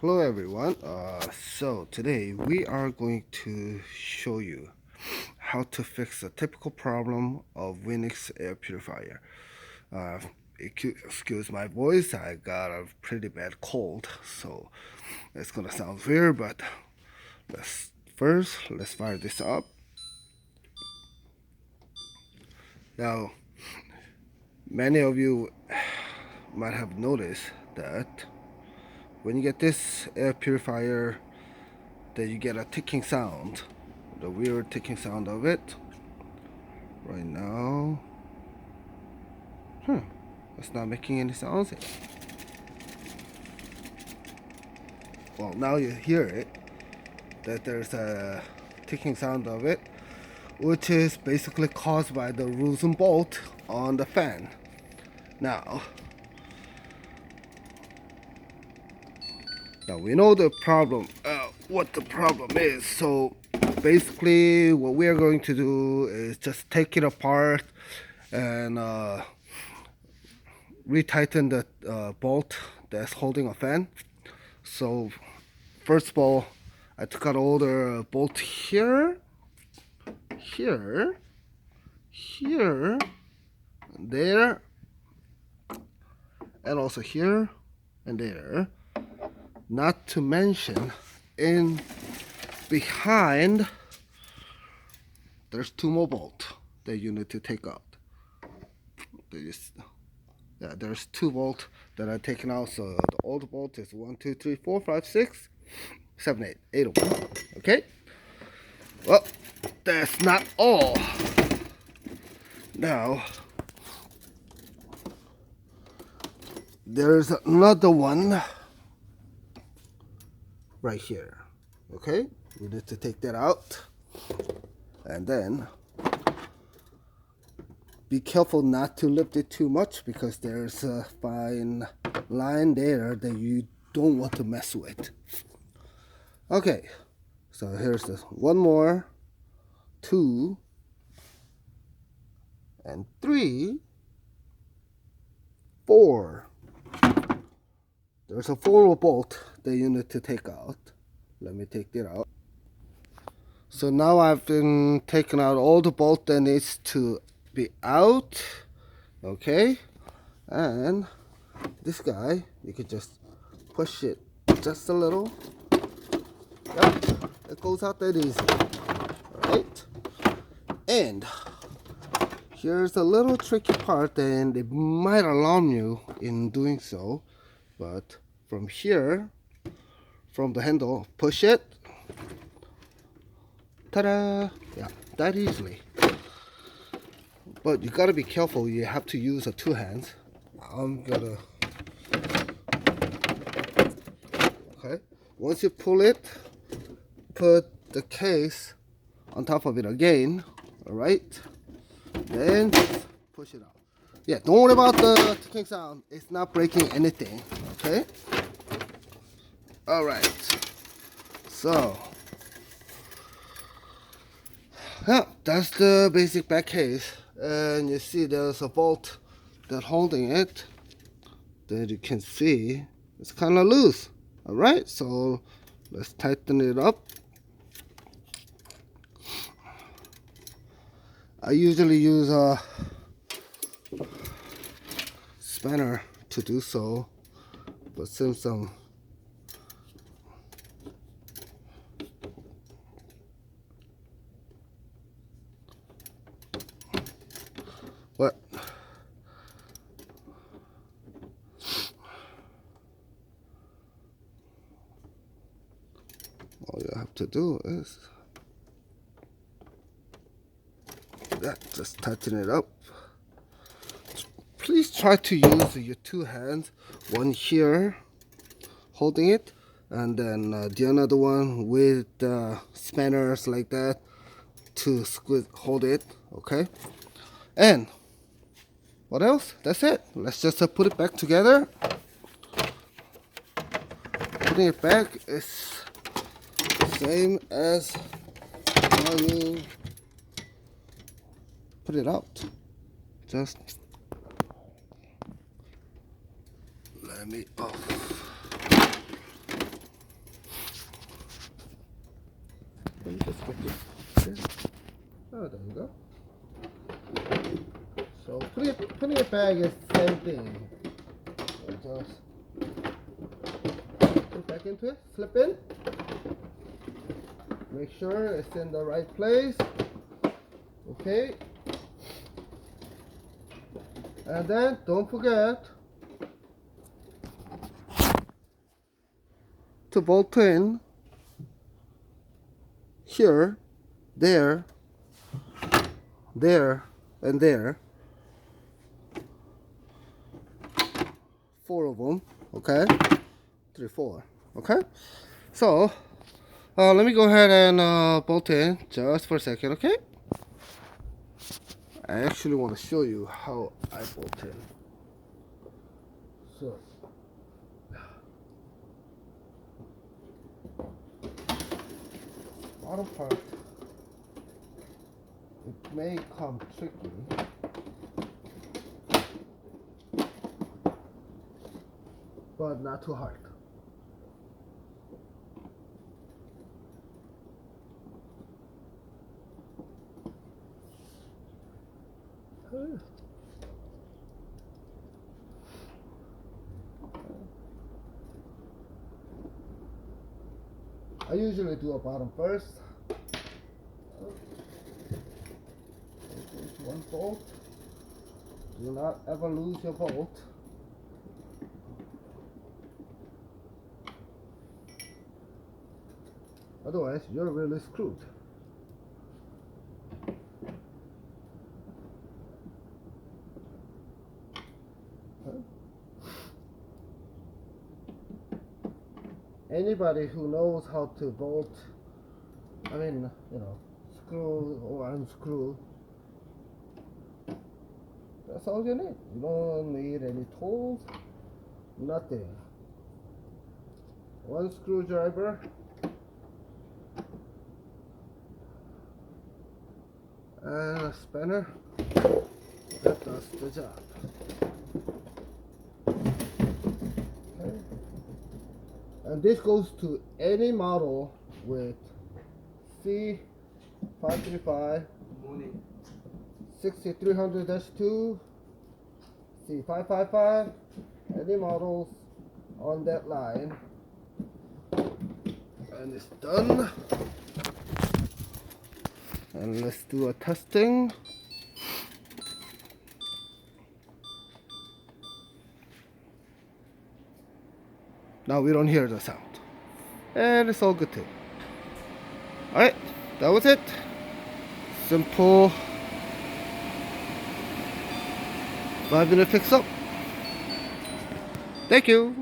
Hello everyone. So today we are going to show you how to fix a typical problem of Winix air purifier. Uh, Excuse my voice, I got a pretty bad cold, so it's gonna sound weird, but let's fire this up. Now, many of you might have noticed that when you get this air purifier, that you get a ticking sound, the weird ticking sound of it. Right now, it's not making any sounds. Well, now you hear it, that there's a ticking sound of it, which is basically caused by the loosen bolt on the fan. Now we know the problem, what the problem is. So basically what we are going to do is just take it apart and retighten the bolt that's holding a fan. So first of all, I took out all the bolt here, there, and also here and there. Not to mention, in behind, there's two more bolts that you need to take out. There's two bolts that are taken out. So the old bolt is 1, 2, 3, 4, 5, 6, 7, 8, 8 of them. Okay. Well, that's not all. Now there's another one right here. Okay, we need to take that out, and then be careful not to lift it too much, because there's a fine line there that you don't want to mess with. Okay, so here's this one more, 2 and 3, 4. There's a 4 bolt that you need to take out. Let me take that out. So now I've been taking out all the bolt that needs to be out. Okay, and this guy, you can just push it just a little. Yep, it goes out that easy. Alright, and here's a little tricky part, and it might alarm you in doing so, but from here, from the handle, push it. Ta-da! Yeah, that easily. But you gotta be careful, you have to use 2 hands. Okay, once you pull it, put the case on top of it again. Alright, then just push it out. Yeah, don't worry about the ticking sound, it's not breaking anything. Okay, alright, so yeah, that's the basic back case. And you see there's a bolt that's holding it that you can see it's kind of loose. Alright, so let's tighten it up. I usually use a spanner to do so, but since what all you have to do is just tighten it up. Please try to use your 2 hands, one here holding it, and then the another one with spanners like that to hold it. Okay, and what else? That's it. Let's just put it back together. Putting it back is the same as how you put it out. Just let me Let's get this. Okay. Oh, there you go. So putting it back is the same thing. So just put back into it, slip in. Make sure it's in the right place. Okay. And then don't forget to bolt in here, there, there, and there. 4 of them. Okay. 3, 4. Okay. So let me go ahead and bolt in just for a second. Okay. I actually want to show you how I bolt in. So bottom part, it may come tricky, but not too hard. I usually do a bottom first. One bolt. Do not ever lose your bolt. Otherwise, you're really screwed. Anybody who knows how to bolt, I mean, you know, screw or unscrew, that's all you need. You don't need any tools, nothing. One screwdriver and a spanner, that does the job. Okay. And this goes to any model with C535, 6300-2, C555, any models on that line. And it's done. And let's do a testing. Now we don't hear the sound. And it's all good too. Alright, that was it. Simple 5-minute fix up. Thank you.